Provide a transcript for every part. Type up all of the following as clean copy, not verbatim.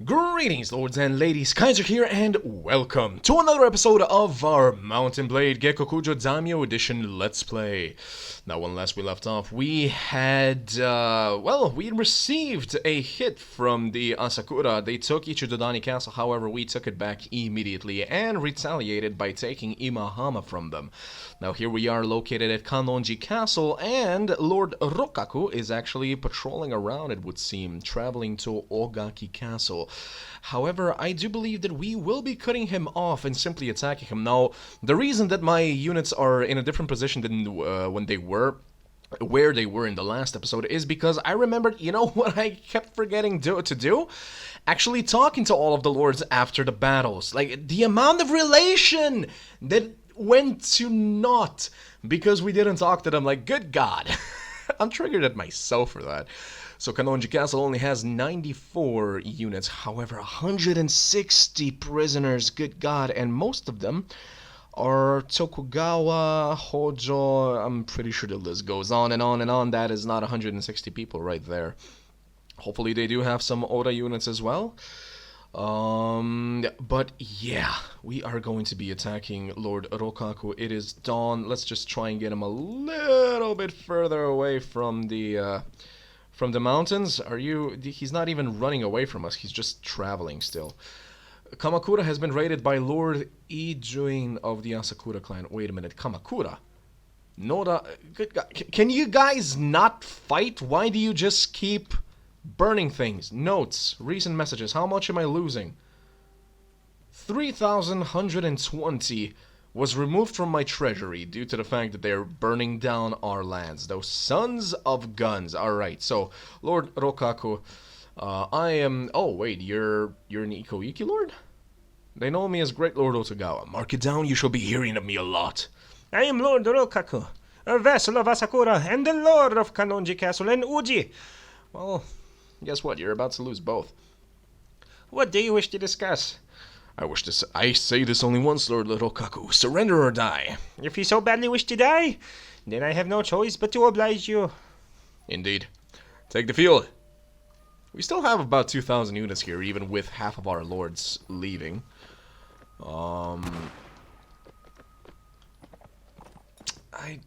Greetings, lords and ladies, Kaiser here, and welcome to another episode of our Mountain Blade Gekokujo Daimyo Edition Let's Play. Now, when last we left off, we had, we received a hit from the Asakura. They took Ichidodani Castle, however, we took it back immediately and retaliated by taking Imahama from them. Now, here we are located at Kanonji Castle, and Lord Rokaku is actually patrolling around, it would seem, traveling to Ogaki Castle. However, I do believe that we will be cutting him off and simply attacking him. Now, the reason that my units are in a different position than when they were, where they were in the last episode, is because I remembered, you know what I kept forgetting to do? Actually talking to all of the lords after the battles. Like, the amount of relation that went to naught because we didn't talk to them. Like, good God. I'm triggered at myself for that. So Kanonji Castle only has 94 units, however 160 prisoners, good God, and most of them are Tokugawa, Hojo. I'm pretty sure the list goes on and on and on. That is not 160 people right there. Hopefully they do have some Oda units as well. But yeah, we are going to be attacking Lord Rokaku. It is dawn. Let's just try and get him a little bit further away from the mountains. He's not even running away from us. He's just traveling still. Kamakura has been raided by Lord Ijuin of the Asakura clan. Wait a minute, Kamakura? Noda, good God. Can you guys not fight? Why do you just keep burning things? Notes, recent messages. How much am I losing? 3,120 was removed from my treasury due to the fact that they're burning down our lands. Those sons of guns. Alright, so, Lord Rokaku, I am... Oh, wait, you're an Ikoiki Lord? They know me as Great Lord Ottogawa. Mark it down, you shall be hearing of me a lot. I am Lord Rokaku, a vassal of Asakura, and the lord of Kanonji Castle and Uji. Well, guess what? You're about to lose both. What do you wish to discuss? I say this only once, Lord Rokaku. Surrender or die. If you so badly wish to die, then I have no choice but to oblige you. Indeed. Take the field. We still have about 2,000 units here, even with half of our lords leaving. I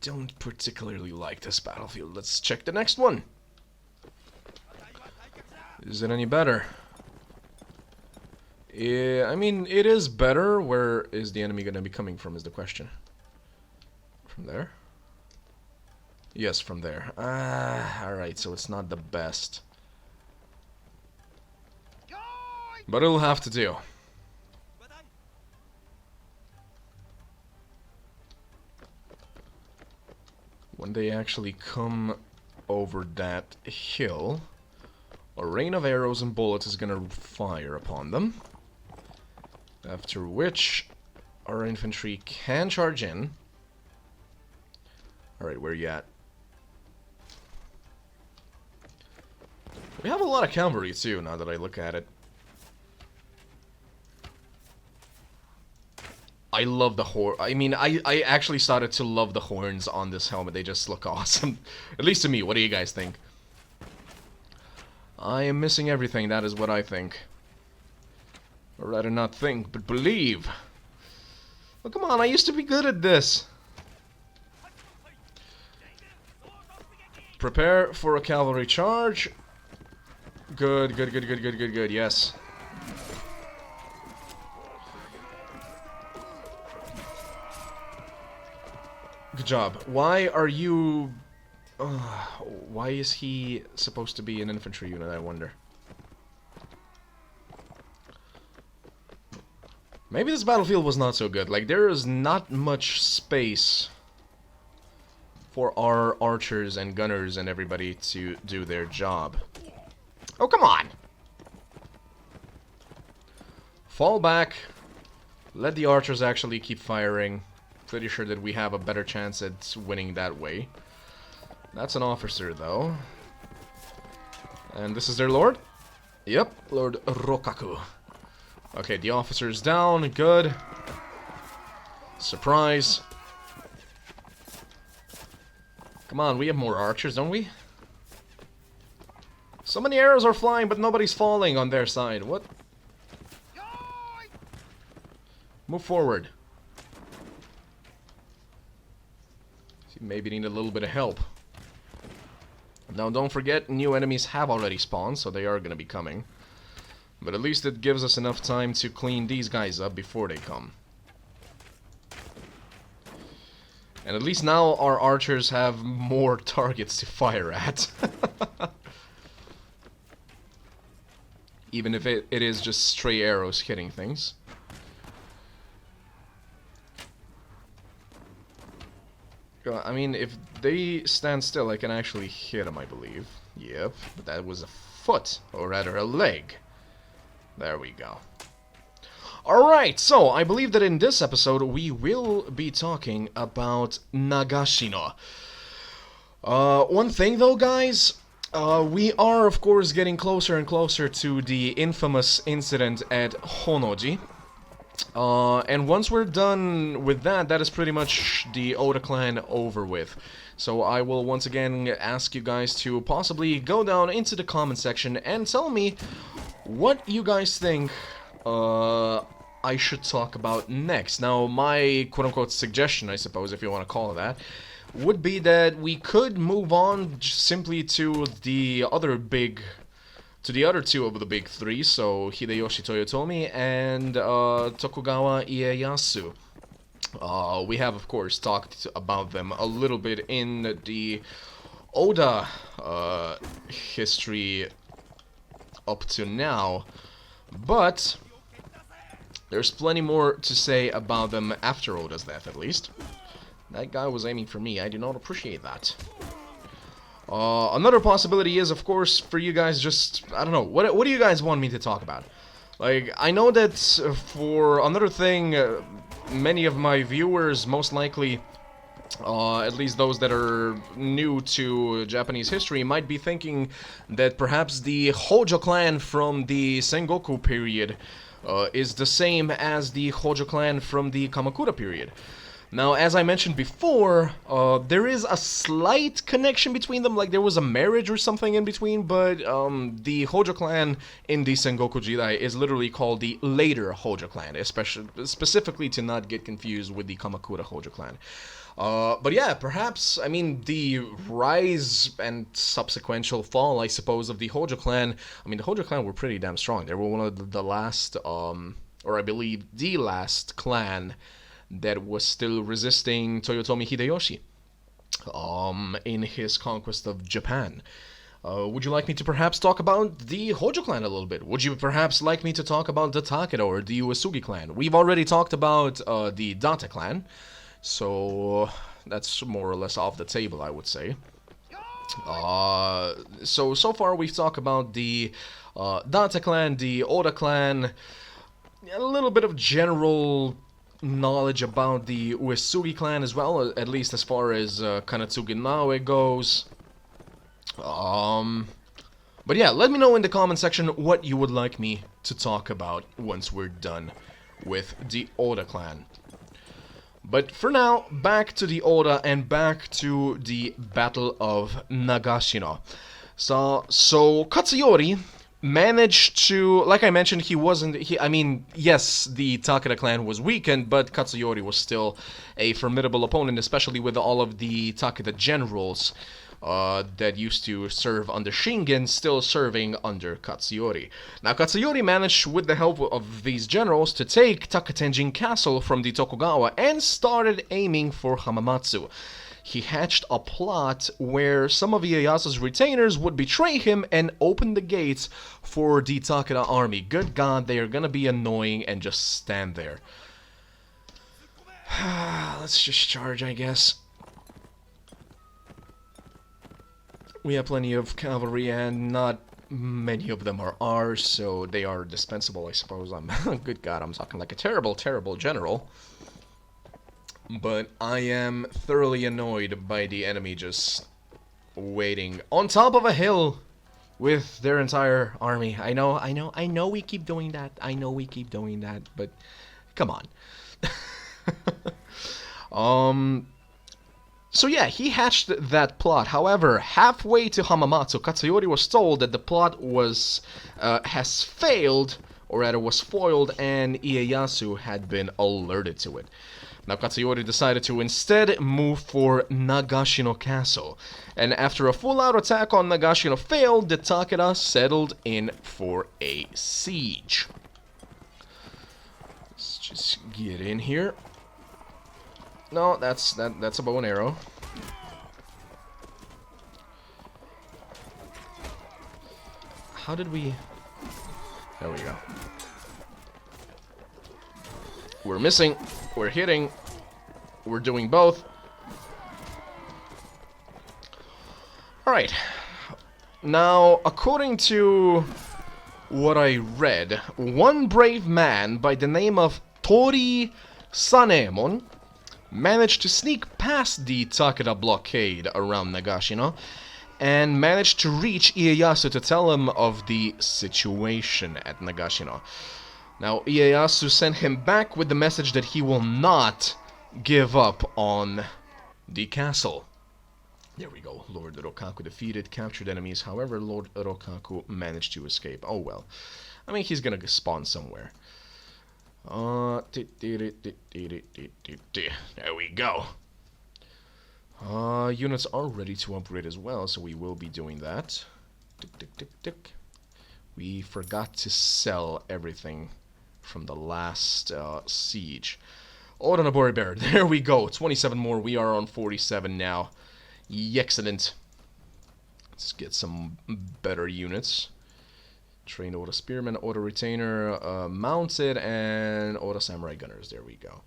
don't particularly like this battlefield. Let's check the next one. Is it any better? I mean, it is better. Where is the enemy going to be coming from is the question. From there? Yes, from there. Alright, so it's not the best. But it'll have to do. When they actually come over that hill, a rain of arrows and bullets is gonna fire upon them. After which, our infantry can charge in. Alright, where you at? We have a lot of cavalry too, now that I look at it. I love the horn. I mean, I actually started to love the horns on this helmet. They just look awesome. At least to me. What do you guys think? I am missing everything. That is what I think. Or rather not think, but believe. Well, come on. I used to be good at this. Prepare for a cavalry charge. Good, good, good, good, good, good, good. Yes. Good job. Why are you... why is he supposed to be an infantry unit, I wonder? Maybe this battlefield was not so good. Like, there is not much space for our archers and gunners and everybody to do their job. Oh, come on! Fall back. Let the archers actually keep firing. Pretty sure that we have a better chance at winning that way. That's an officer, though. And this is their lord? Yep, Lord Rokaku. Okay, the officer's down. Good. Surprise. Come on, we have more archers, don't we? So many arrows are flying, but nobody's falling on their side. What? Move forward. Maybe need a little bit of help. Now, don't forget, new enemies have already spawned, so they are going to be coming. But at least it gives us enough time to clean these guys up before they come. And at least now our archers have more targets to fire at. Even if it is just stray arrows hitting things. I mean, if they stand still, I can actually hit them, I believe. Yep, but that was a foot, or rather a leg. There we go. Alright, so I believe that in this episode we will be talking about Nagashino. One thing though, guys, we are of course getting closer and closer to the infamous incident at Honnoji. And once we're done with that, that is pretty much the Oda clan over with. So I will once again ask you guys to possibly go down into the comment section and tell me what you guys think I should talk about next. Now, my quote-unquote suggestion, I suppose, if you want to call it that, would be that we could move on simply to the other two of the big three, so Hideyoshi Toyotomi and Tokugawa Ieyasu. We have, of course, talked about them a little bit in the Oda history up to now, but there's plenty more to say about them after Oda's death, at least. That guy was aiming for me. I do not appreciate that. Another possibility is, of course, for you guys just, I don't know, what do you guys want me to talk about? Like, I know that for another thing, many of my viewers, most likely, at least those that are new to Japanese history, might be thinking that perhaps the Hojo clan from the Sengoku period is the same as the Hojo clan from the Kamakura period. Now, as I mentioned before, there is a slight connection between them, like there was a marriage or something in between, but the Hojo clan in the Sengoku Jidai is literally called the later Hojo clan, specifically to not get confused with the Kamakura Hojo clan. But yeah, perhaps, I mean, the rise and subsequent fall, I suppose, of the Hojo clan, I mean, the Hojo clan were pretty damn strong. They were one of the last, or I believe the last clan that was still resisting Toyotomi Hideyoshi in his conquest of Japan. Would you like me to perhaps talk about the Hojo clan a little bit? Would you perhaps like me to talk about the Takeda or the Uesugi clan? We've already talked about the Date clan, so that's more or less off the table, I would say. So far we've talked about the Date clan, the Oda clan, a little bit of general knowledge about the Uesugi clan as well, at least as far as Kanatsugi Naoe goes. But yeah, let me know in the comment section what you would like me to talk about once we're done with the Oda clan. But for now, back to the Oda and back to the Battle of Nagashino. So Katsuyori managed to, like I mentioned, I mean, yes, the Takeda clan was weakened, but Katsuyori was still a formidable opponent, especially with all of the Takeda generals that used to serve under Shingen, still serving under Katsuyori. Now, Katsuyori managed, with the help of these generals, to take Takatenjin Castle from the Tokugawa and started aiming for Hamamatsu. He hatched a plot where some of Ieyasu's retainers would betray him and open the gates for the Takeda army. Good God, they are gonna be annoying and just stand there. Let's just charge, I guess. We have plenty of cavalry and not many of them are ours, so they are dispensable, I suppose. Good God, I'm talking like a terrible, terrible general. But I am thoroughly annoyed by the enemy just waiting on top of a hill with their entire army. I know we keep doing that. But come on. So yeah, he hatched that plot. However, halfway to Hamamatsu, Katsuyori was told that the plot has failed, or rather was foiled, and Ieyasu had been alerted to it. Now Katsuyori decided to instead move for Nagashino Castle, and after a full-out attack on Nagashino failed, the Takeda settled in for a siege. Let's just get in here. No, that's a bow and arrow. How did we... There we go. We're missing. We're hitting. We're doing both. Alright. Now, according to what I read, one brave man by the name of Tori Sanemon managed to sneak past the Takeda blockade around Nagashino and managed to reach Ieyasu to tell him of the situation at Nagashino. Now, Ieyasu sent him back with the message that he will not give up on the castle. There we go. Lord Rokaku defeated captured enemies. However, Lord Rokaku managed to escape. Oh well. I mean, he's gonna spawn somewhere. There we go. Units are ready to upgrade as well, so we will be doing that. We forgot to sell everything from the last siege. Odanabori Bear, there we go. 27 more. We are on 47 now. Excellent. Let's get some better units. Trained Oda Spearman, Oda Retainer, Mounted, and Oda Samurai Gunners. There we go.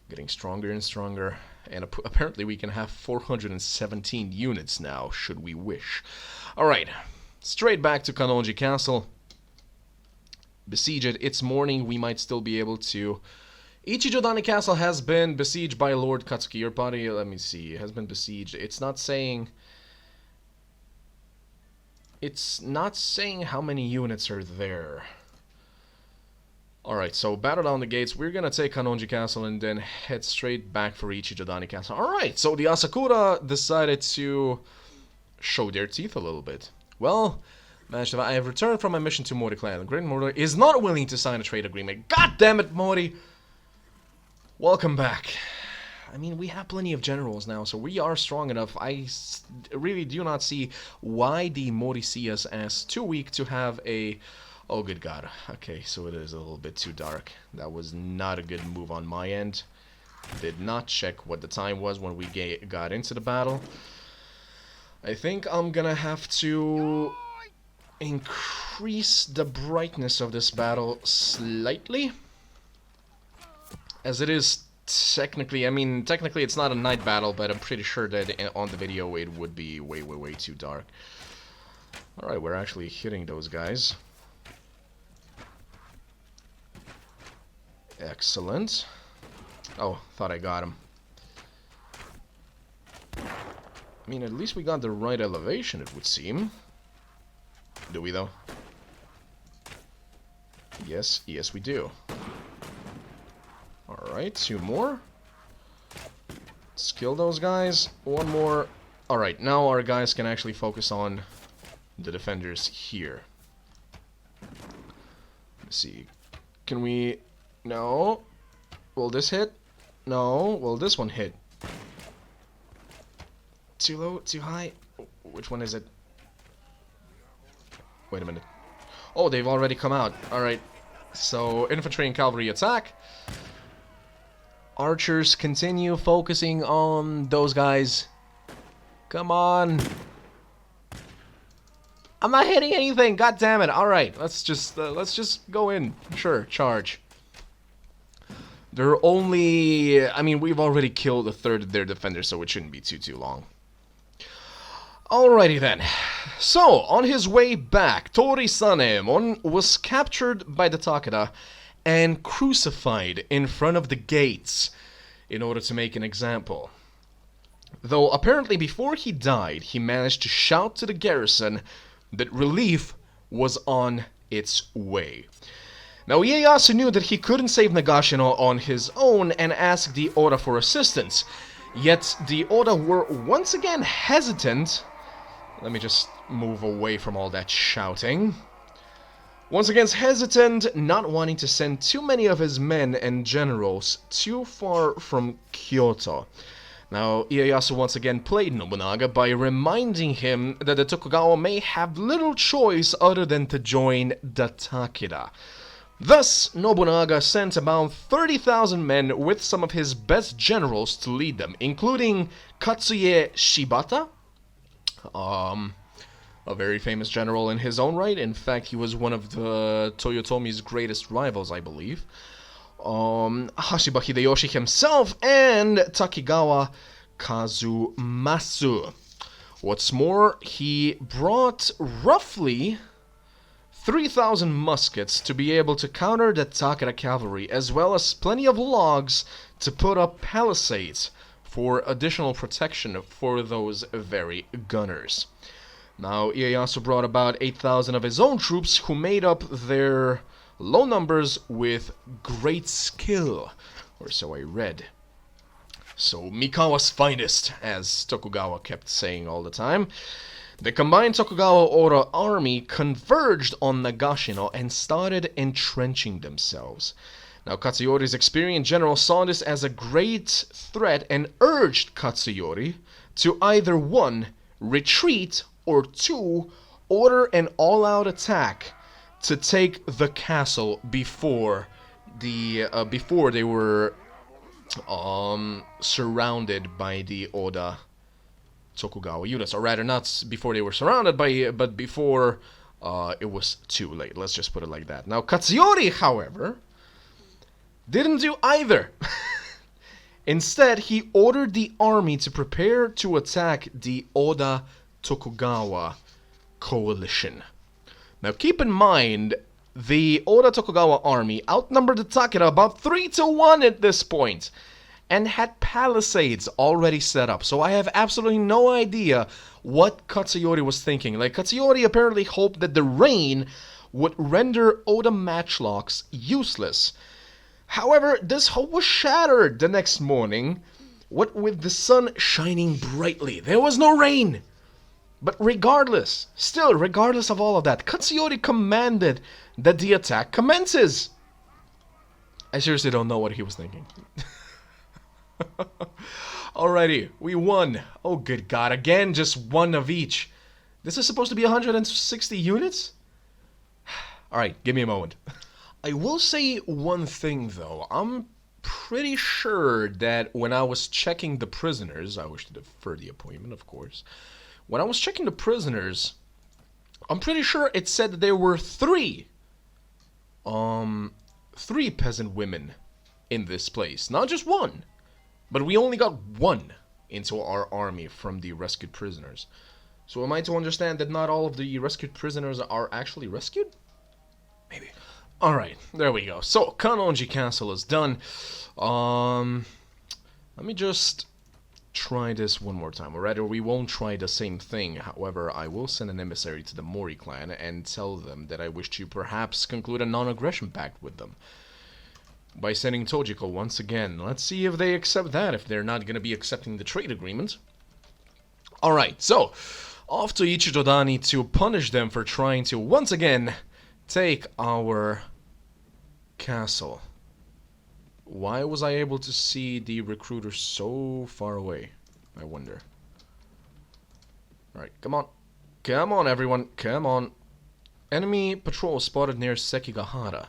Getting stronger and stronger. And apparently we can have 417 units now, should we wish. Alright. Straight back to Kanonji Castle. Besiege it. It's morning. We might still be able to... Ichijodani Castle has been besieged by Lord Katsuki. Your party, let me see, has been besieged. It's not saying how many units are there. Alright, so battle down the gates. We're gonna take Kanonji Castle and then head straight back for Ichijodani Castle. Alright, so the Asakura decided to show their teeth a little bit. Well, I have returned from my mission to Mori Clan. The Great Mori is not willing to sign a trade agreement. God damn it, Mori! Welcome back. I mean, we have plenty of generals now, so we are strong enough. I really do not see why the Mori see us as too weak to have a... Oh, good God. Okay, so it is a little bit too dark. That was not a good move on my end. Did not check what the time was when we got into the battle. I think I'm gonna have to increase the brightness of this battle slightly. As it is technically, I mean, technically it's not a night battle, but I'm pretty sure that on the video it would be way, way, way too dark. Alright, we're actually hitting those guys. Excellent. Oh, thought I got him. I mean, at least we got the right elevation, it would seem. Do we, though? Yes, yes we do. Alright, two more. Let's kill those guys. One more. Alright, now our guys can actually focus on the defenders here. Let's see. Can we... No. Will this hit? No. Will this one hit? Too low? Too high? Which one is it? Wait a minute. Oh, they've already come out. Alright. So, infantry and cavalry attack. Archers continue focusing on those guys. Come on. I'm not hitting anything. God damn it. All right, let's just go in. Sure, charge. They're only... I mean, we've already killed a third of their defenders, so it shouldn't be too long. Alrighty then. So, on his way back, Tori Sanemon was captured by the Takeda and crucified in front of the gates in order to make an example. Though apparently before he died, he managed to shout to the garrison that relief was on its way. Now Ieyasu knew that he couldn't save Nagashino on his own and asked the Oda for assistance. Yet the Oda were once again hesitant. Let me just move away from all that shouting. Once again hesitant, not wanting to send too many of his men and generals too far from Kyoto. Now, Ieyasu once again played Nobunaga by reminding him that the Tokugawa may have little choice other than to join the Takeda. Thus, Nobunaga sent about 30,000 men with some of his best generals to lead them, including Katsuye Shibata, a very famous general in his own right. In fact, he was one of the Toyotomi's greatest rivals, I believe. Hashiba Hideyoshi himself, and Takigawa Kazumasu. What's more, he brought roughly 3,000 muskets to be able to counter the Takeda cavalry, as well as plenty of logs to put up palisades for additional protection for those very gunners. Now, Ieyasu brought about 8,000 of his own troops, who made up their low numbers with great skill, or so I read. So, Mikawa's finest, as Tokugawa kept saying all the time. The combined Tokugawa-Oda army converged on Nagashino and started entrenching themselves. Now, Katsuyori's experienced general saw this as a great threat and urged Katsuyori to either 1. Retreat, or 2. Order an all-out attack to take the castle before they were surrounded by the Oda Tokugawa units, or rather, not before they were surrounded but before it was too late. Let's just put it like that. Now, Katsuyori, however, didn't do either. Instead, he ordered the army to prepare to attack the Oda Tokugawa coalition. Now, keep in mind, the Oda Tokugawa army outnumbered the Takeda about 3-1 at this point, and had palisades already set up. So I have absolutely no idea what Katsuyori was thinking. Like, Katsuyori apparently hoped that the rain would render Oda matchlocks useless. However, this hope was shattered the next morning, what with the sun shining brightly. There was no rain. But regardless of all of that, Katsuyori commanded that the attack commences. I seriously don't know what he was thinking. Alrighty, we won. Oh, good God, again, just one of each. This is supposed to be 160 units? Alright, give me a moment. I will say one thing, though. I'm pretty sure that when I was checking the prisoners, I wish to defer the appointment, of course. When I was checking the prisoners, I'm pretty sure it said that there were 3 peasant women in this place. Not just 1. But we only got 1 into our army from the rescued prisoners. So am I to understand that not all of the rescued prisoners are actually rescued? Maybe. Alright, there we go. So, Kanonji Castle is done. Let me just try this one more time. Or rather, we won't try the same thing. However, I will send an emissary to the Mori clan and tell them that I wish to perhaps conclude a non-aggression pact with them. By sending Tojiko once again. Let's see if they accept that, if they're not going to be accepting the trade agreement. Alright, so, off to Ichijodani to punish them for trying to, once again, take our castle. Why was I able to see the recruiter so far away? I wonder. Alright, come on. Come on, everyone. Come on. Enemy patrol spotted near Sekigahara.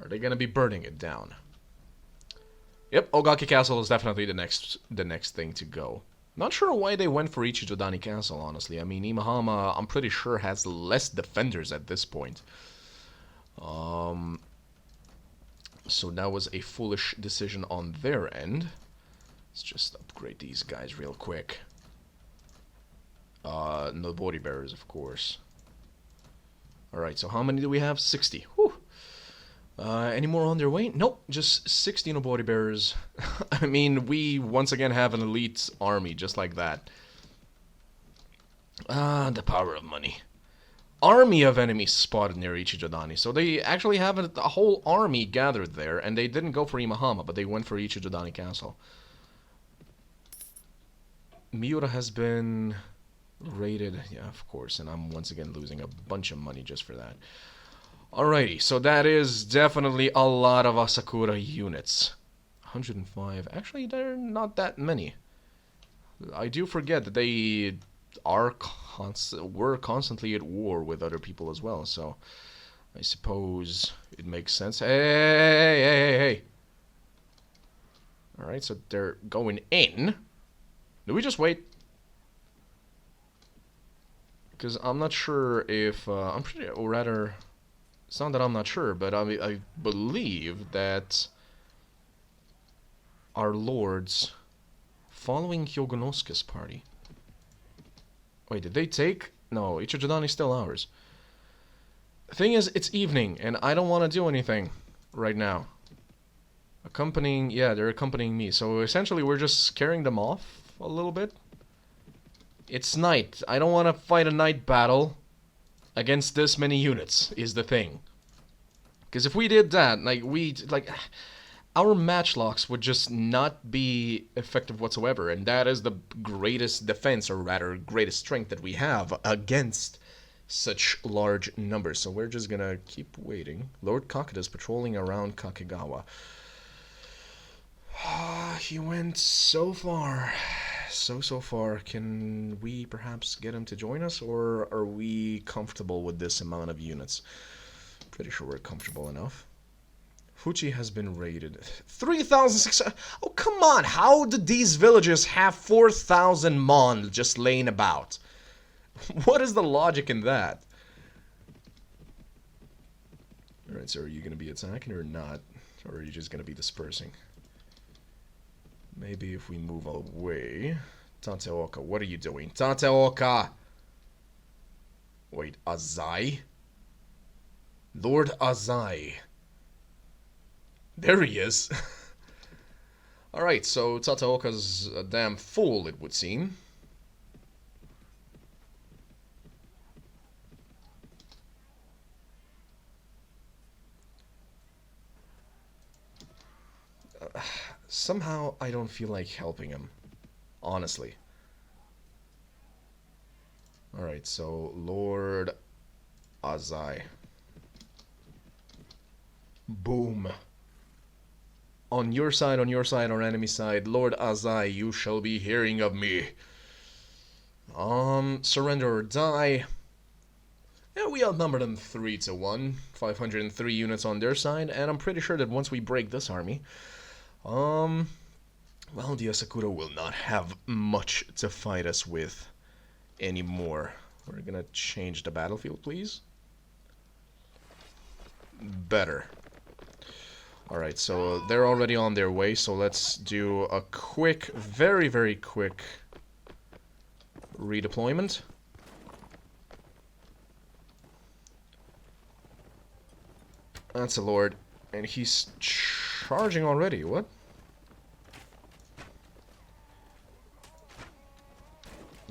Are they gonna be burning it down? Yep, Ogaki Castle is definitely the next thing to go. Not sure why they went for Ichijodani Castle, honestly. I mean, Imahama, I'm pretty sure, has less defenders at this point. So that was a foolish decision on their end. Let's just upgrade these guys real quick. No body bearers, of course. Alright, so how many do we have? 60. Whew. Any more on their way? Nope, just 60 body bearers. I mean, we once again have an elite army, just like that. The power of money. Army of enemies spotted near Ichijodani. So they actually have a whole army gathered there, and they didn't go for Imahama, but they went for Ichijodani Castle. Miura has been raided. Yeah, of course. And I'm once again losing a bunch of money just for that. Alrighty, so that is definitely a lot of Asakura units. 105. Actually, they're not that many. I do forget that they are were constantly at war with other people as well, so I suppose it makes sense. Hey! Alright, so they're going in. Do we just wait? Because I'm not sure if... I'm pretty... Or rather... It's not that I'm not sure, but I believe that our lords following Hyogonosuke's party. Wait, did they take? No, Ichijodani is still ours. The thing is, it's evening, and I don't want to do anything right now. Accompanying, yeah, they're accompanying me. So essentially, we're just scaring them off a little bit. It's night. I don't want to fight a night battle against this many units, is the thing. Because if we did that, our matchlocks would just not be effective whatsoever, and that is the greatest defense, or rather, greatest strength that we have against such large numbers. So we're just gonna keep waiting. Lord Kakeda is patrolling around Kakegawa. He went so far. So far. Can we perhaps get him to join us, or are we comfortable with this amount of units? Pretty sure we're comfortable enough. Fuchi has been raided. 3,600. Oh, come on. How did these villages have 4,000 mon just laying about? What is the logic in that? Alright, so are you going to be attacking or not? Or are you just going to be dispersing? Maybe if we move away. Tateoka, what are you doing? Tateoka! Wait, Azai? Lord Azai. There he is. Alright, so Tateoka's a damn fool, it would seem. Somehow, I don't feel like helping him. Honestly. Alright, so Lord Azai. Boom. On your side, or enemy side, Lord Azai, you shall be hearing of me. Surrender or die. Yeah, we outnumber them 3-1. 503 units on their side, and I'm pretty sure that once we break this army, well, the Asakura will not have much to fight us with anymore. We're gonna change the battlefield, please. Better. Alright, so they're already on their way, so let's do a quick, very, very quick redeployment. That's a lord, and he's charging already. What?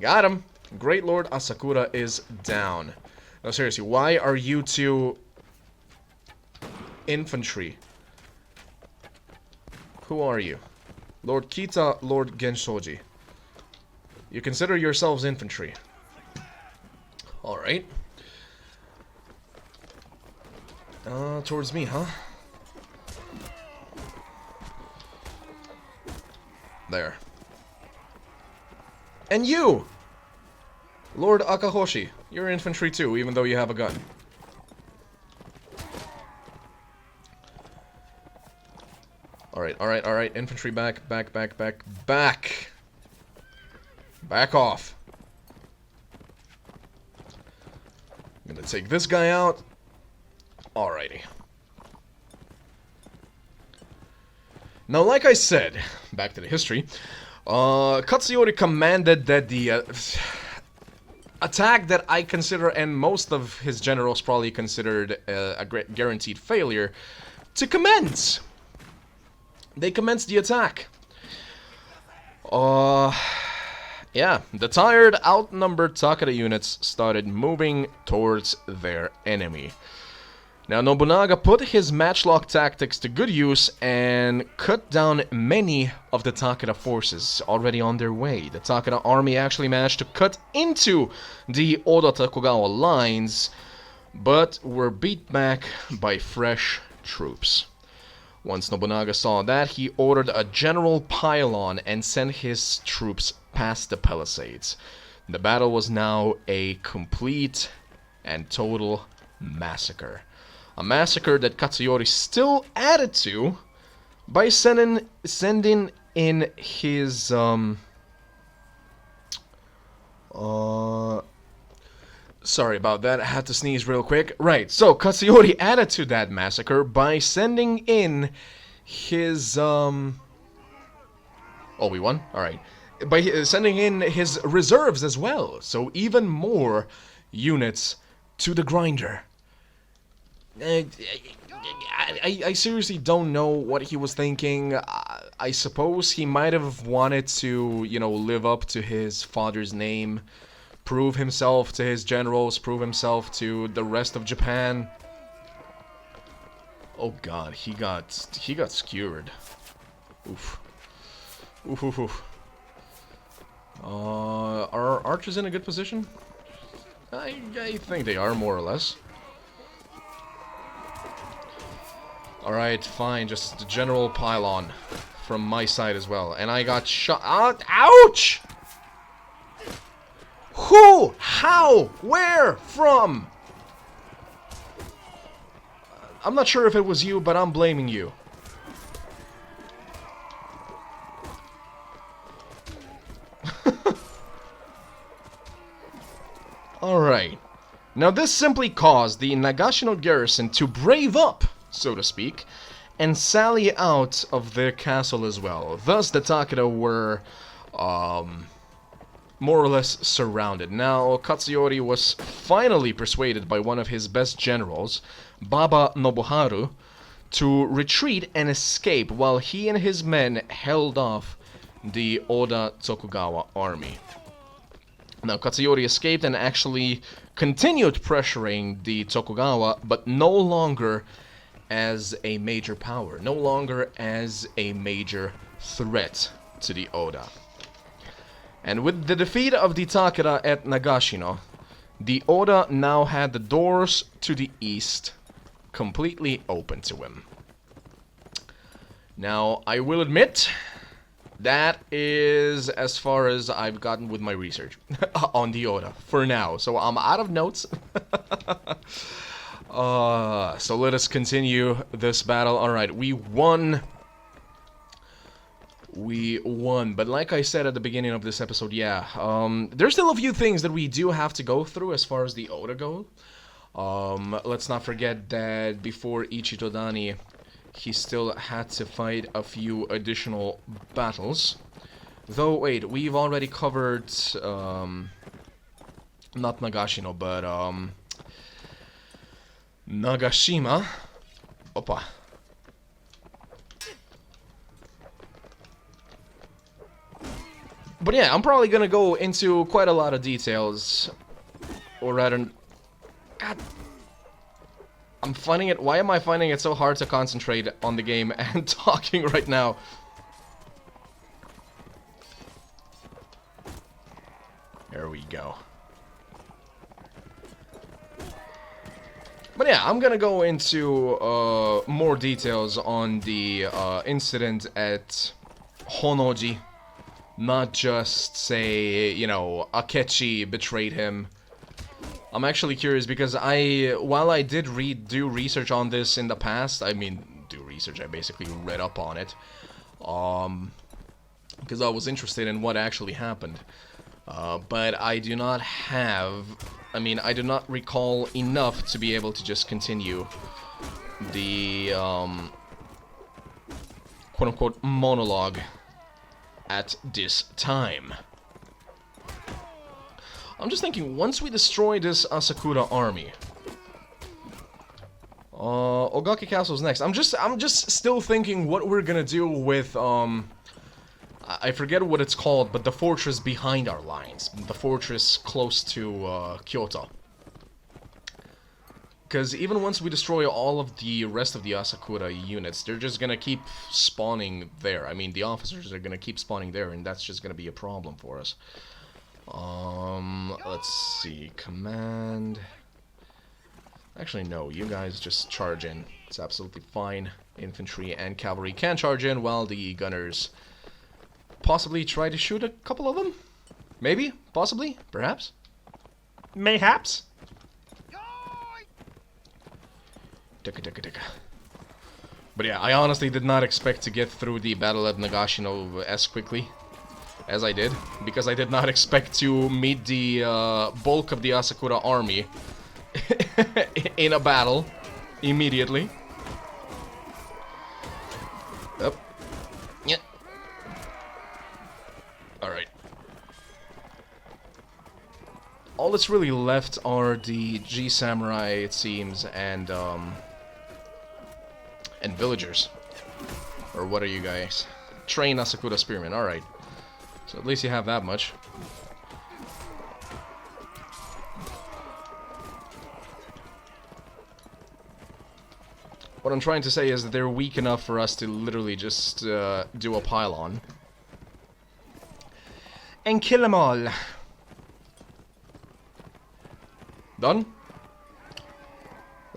Got him! Great Lord Asakura is down. No, seriously, why are you two infantry? Who are you? Lord Kita, Lord Genshoji. You consider yourselves infantry. Alright. Towards me, huh? There. And you! Lord Akahoshi, you're infantry too, even though you have a gun. Alright, infantry back. Back off. I'm gonna take this guy out. Alrighty. Now, like I said, back to the history, Katsuyori commanded that the attack that I consider, and most of his generals probably considered a guaranteed failure, to commence. They commenced the attack. Yeah, the tired, outnumbered Takeda units started moving towards their enemy. Now, Nobunaga put his matchlock tactics to good use and cut down many of the Takeda forces already on their way. The Takeda army actually managed to cut into the Oda-Tokugawa lines, but were beat back by fresh troops. Once Nobunaga saw that, he ordered a general pile-on and sent his troops past the palisades. The battle was now a complete and total massacre. A massacre that Katsuyori still added to by sending in his sorry about that, I had to sneeze real quick. Right, so Katsuyori added to that massacre by sending in his oh, we won? Alright. By sending in his reserves as well, so even more units to the grinder. I seriously don't know what he was thinking. I suppose he might have wanted to, you know, live up to his father's name, prove himself to his generals, prove himself to the rest of Japan. Oh god, he got skewered. Oof. Oof, oof, oof. Are archers in a good position? I think they are, more or less. Alright, fine, just the general pile-on from my side as well. And I got shot. Ouch! Who? How? Where? From? I'm not sure if it was you, but I'm blaming you. Alright. Now this simply caused the Nagashino garrison to brave up, so to speak, and sally out of their castle as well. Thus the Takeda were more or less surrounded. Now Katsuyori was finally persuaded by one of his best generals, Baba Nobuharu, to retreat and escape while he and his men held off the Oda-Tokugawa army. Now Katsuyori escaped and actually continued pressuring the Tokugawa, but no longer as a major power, no longer as a major threat to the Oda. And with the defeat of the Takeda at Nagashino, the Oda now had the doors to the east completely open to him. Now, I will admit, that is as far as I've gotten with my research on the Oda for now. So I'm out of notes. So let us continue this battle. Alright, we won. We won. But like I said at the beginning of this episode, yeah, there's still a few things that we do have to go through as far as the Oda go. Let's not forget that before Ichitodani, he still had to fight a few additional battles. Though, wait, we've already covered, not Nagashino, but, Nagashima. Opa. But yeah, I'm probably gonna go into quite a lot of details. Or rather... God... I'm finding it... Why am I finding it so hard to concentrate on the game and talking right now? There we go. But yeah, I'm gonna go into more details on the incident at Honnoji. Not just say, you know, Akechi betrayed him. I'm actually curious because while I did do research on this in the past, I basically read up on it. Because I was interested in what actually happened. But I do not have... I do not recall enough to be able to just continue the, quote-unquote, monologue at this time. I'm just thinking, once we destroy this Asakura army... Ogaki Castle's next. I'm just still thinking what we're gonna do with, I forget what it's called, but the fortress behind our lines. The fortress close to, Kyoto. Because even once we destroy all of the rest of the Asakura units, they're just gonna keep spawning there. I mean, the officers are gonna keep spawning there, and that's just gonna be a problem for us. Let's see. Command. Actually, no. You guys just charge in. It's absolutely fine. Infantry and cavalry can charge in while the gunners possibly try to shoot a couple of them. Maybe. Possibly. Perhaps. Mayhaps. But yeah, I honestly did not expect to get through the battle at Nagashino as quickly as I did, because I did not expect to meet the bulk of the Asakura army in a battle immediately. Yep. Yeah. Alright. All that's really left are the G Samurai, it seems, and villagers. Or what are you guys? Train Asakura Spearmen, alright. So at least you have that much. What I'm trying to say is that they're weak enough for us to literally just do a pylon. And kill them all. Done?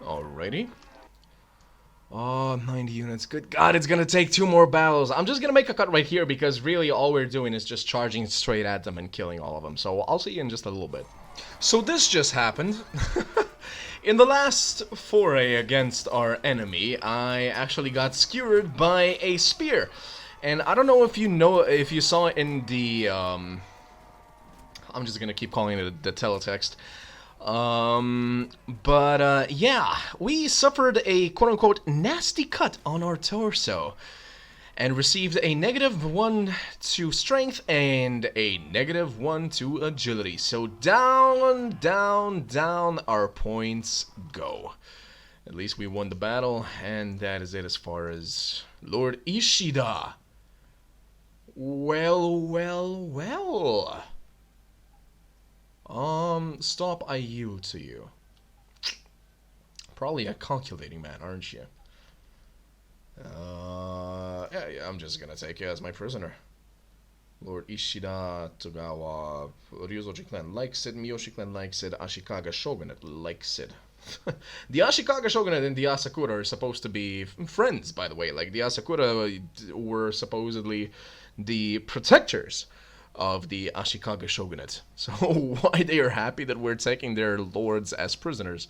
Alrighty. Oh, 90 units. Good God, it's gonna take 2 more battles. I'm just gonna make a cut right here because really all we're doing is just charging straight at them and killing all of them. So I'll see you in just a little bit. So this just happened. In the last foray against our enemy, I actually got skewered by a spear. And I don't know if you saw in the, I'm just gonna keep calling it the teletext. Yeah, we suffered a quote-unquote nasty cut on our torso and received a -1 to strength and a -1 to agility. So down, down, down our points go. At least we won the battle, and that is it as far as Lord Ishida. Well, well, well. Stop, I yield to you. Probably a calculating man, aren't you? Yeah, I'm just gonna take you as my prisoner. Lord Ishida, Ottogawa, Ryuzoji clan likes it, Miyoshi clan likes it, Ashikaga shogunate likes it. The Ashikaga shogunate and the Asakura are supposed to be friends, by the way. Like, the Asakura were supposedly the protectors of the Ashikaga shogunate. So why they are happy that we're taking their lords as prisoners?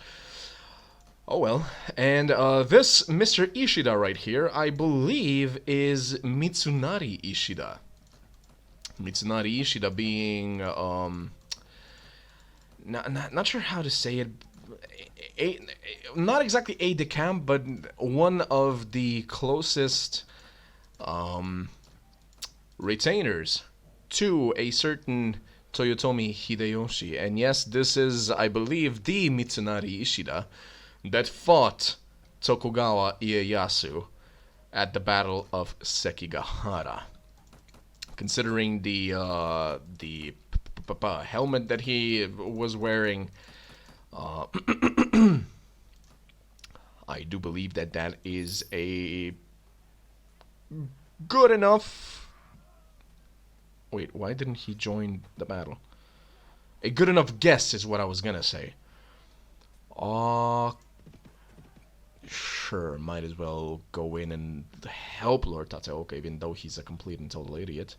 Oh well. And this Mr. Ishida right here, I believe, is Mitsunari Ishida. Mitsunari Ishida being not sure how to say it. Not exactly aide de camp, but one of the closest retainers to a certain Toyotomi Hideyoshi. And yes, this is, I believe, the Mitsunari Ishida that fought Tokugawa Ieyasu at the Battle of Sekigahara. Considering the helmet that he was wearing, I do believe that that is a good enough... Wait, why didn't he join the battle? A good enough guess is what I was gonna say. Sure, might as well go in and help Lord Tateoka, even though he's a complete and total idiot.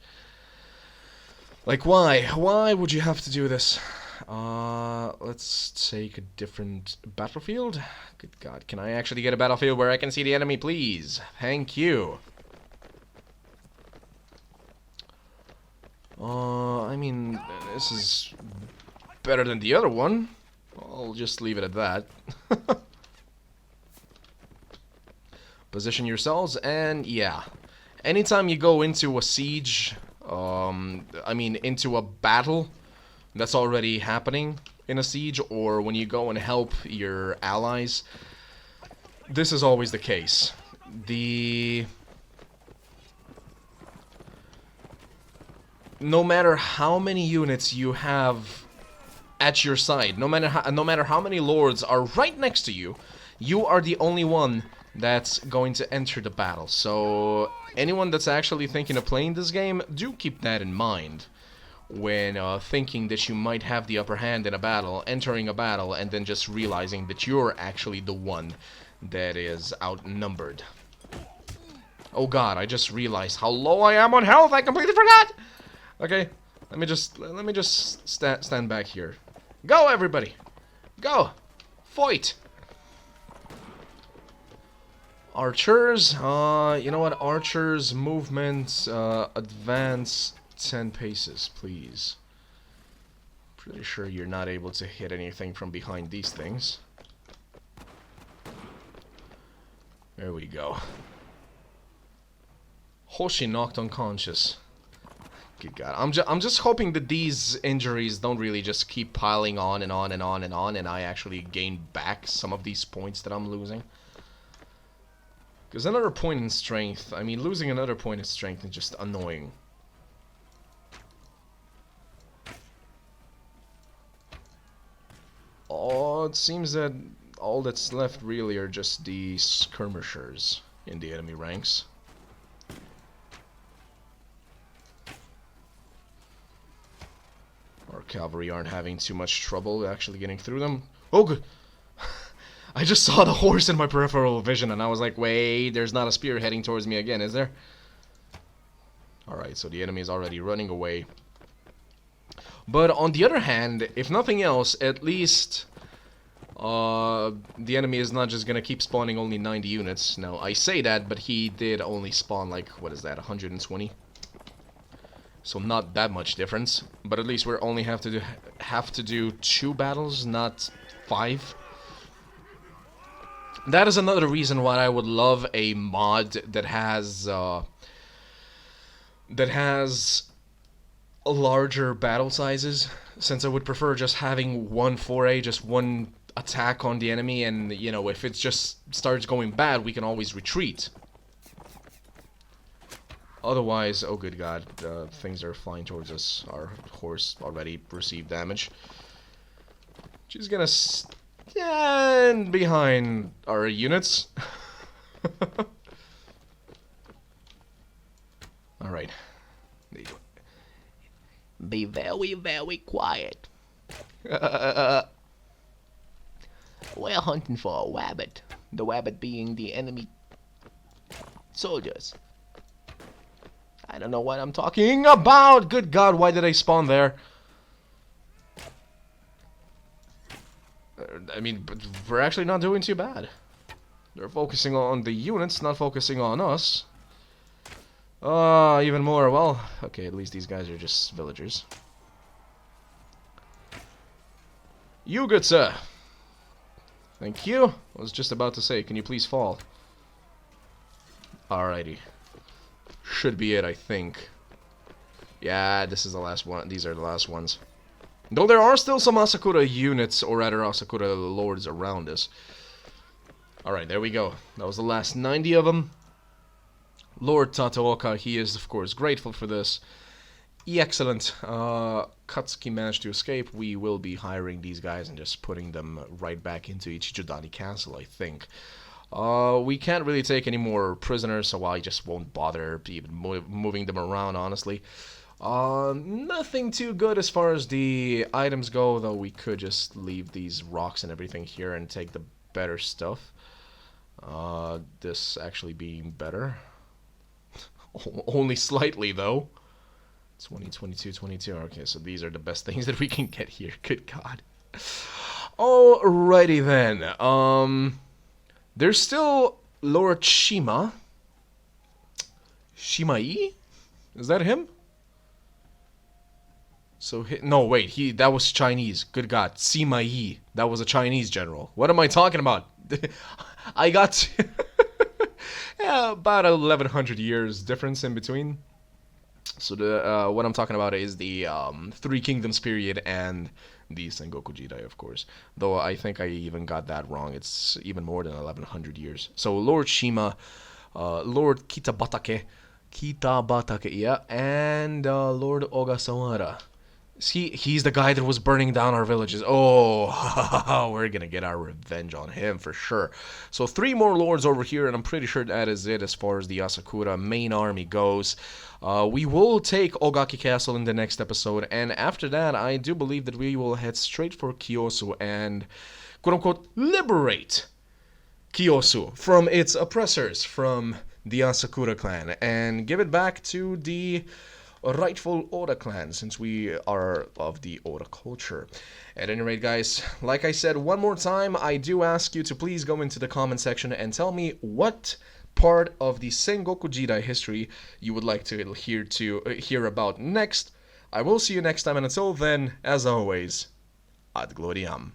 Like, why? Why would you have to do this? Let's take a different battlefield. Good God, can I actually get a battlefield where I can see the enemy, please? Thank you. I mean, this is better than the other one. I'll just leave it at that. Position yourselves, and yeah. Anytime you go into a siege, I mean, into a battle that's already happening in a siege, or when you go and help your allies, this is always the case. No matter how many units you have at your side. No matter how many lords are right next to you, you are the only one that's going to enter the battle. So anyone that's actually thinking of playing this game, do keep that in mind when thinking that you might have the upper hand in a battle, entering a battle, and then just realizing that you're actually the one that is outnumbered. Oh god, I just realized how low I am on health. I completely forgot. Okay, let me just stand back here. Go, everybody. Go. Fight. Archers, you know what? Archers, movement, advance 10 paces, please. Pretty sure you're not able to hit anything from behind these things. There we go. Hoshi knocked unconscious. Good God. I'm just hoping that these injuries don't really just keep piling on and on and on and on, and I actually gain back some of these points that I'm losing. Because another point in strength, I mean, losing another point in strength is just annoying. Oh, it seems that all that's left really are just the skirmishers in the enemy ranks. Our cavalry aren't having too much trouble actually getting through them. Oh, good. I just saw the horse in my peripheral vision and I was like, wait, there's not a spear heading towards me again, is there? Alright, so the enemy is already running away. But on the other hand, if nothing else, at least the enemy is not just gonna keep spawning only 90 units. Now, I say that, but he did only spawn like, what is that, 120? So not that much difference. But at least we only have to do 2 battles, not 5. That is another reason why I would love a mod that has larger battle sizes, since I would prefer just having one foray, just one attack on the enemy, and you know, if it just starts going bad, we can always retreat. Otherwise, oh good god, things are flying towards us. Our horse already received damage. She's gonna stand behind our units. Alright. Be very, very quiet. We're hunting for a rabbit. The rabbit being the enemy soldiers. I don't know what I'm talking about! Good god, why did I spawn there? I mean, but we're actually not doing too bad. They're focusing on the units, not focusing on us. Even more. Well, okay, at least these guys are just villagers. You, good sir. Thank you. I was just about to say, can you please fall? Alrighty. Should be it, I think. Yeah, this is the last one. These are the last ones. Though there are still some Asakura units, or rather Asakura lords around us. Alright, there we go. That was the last 90 of them. Lord Tataoka, he is of course grateful for this. Excellent. Katsuki managed to escape. We will be hiring these guys and just putting them right back into Ichijodani Castle, I think. We can't really take any more prisoners, so I just won't bother even moving them around, honestly. Nothing too good as far as the items go, though we could just leave these rocks and everything here and take the better stuff. This actually being better. Only slightly, though. 20, 22, 22. Okay, so these are the best things that we can get here. Good God. Alrighty then. There's still Lord Shima. Shimai? Is that him? So, no, wait. That was Chinese. Good God. Sima That was a Chinese general. What am I talking about? I got... yeah, about 1100 years difference in between. So the what I'm talking about is the Three Kingdoms period and the Sengoku Jidai, of course. Though I think I even got that wrong. It's even more than 1100 years. So Lord Shima, Lord Kitabatake, yeah, and Lord Ogasawara. He's the guy that was burning down our villages. Oh, we're gonna get our revenge on him for sure. So 3 more lords over here, and I'm pretty sure that is it as far as the Asakura main army goes. We will take Ogaki Castle in the next episode, and after that, I do believe that we will head straight for Kiyosu and, quote-unquote, liberate Kiyosu from its oppressors, from the Asakura clan, and give it back to the rightful Oda clan, since we are of the Oda culture. At any rate, guys, like I said one more time, I do ask you to please go into the comment section and tell me what part of the Sengoku Jidai history you would like to hear about next. I will see you next time, and until then, as always, ad gloriam.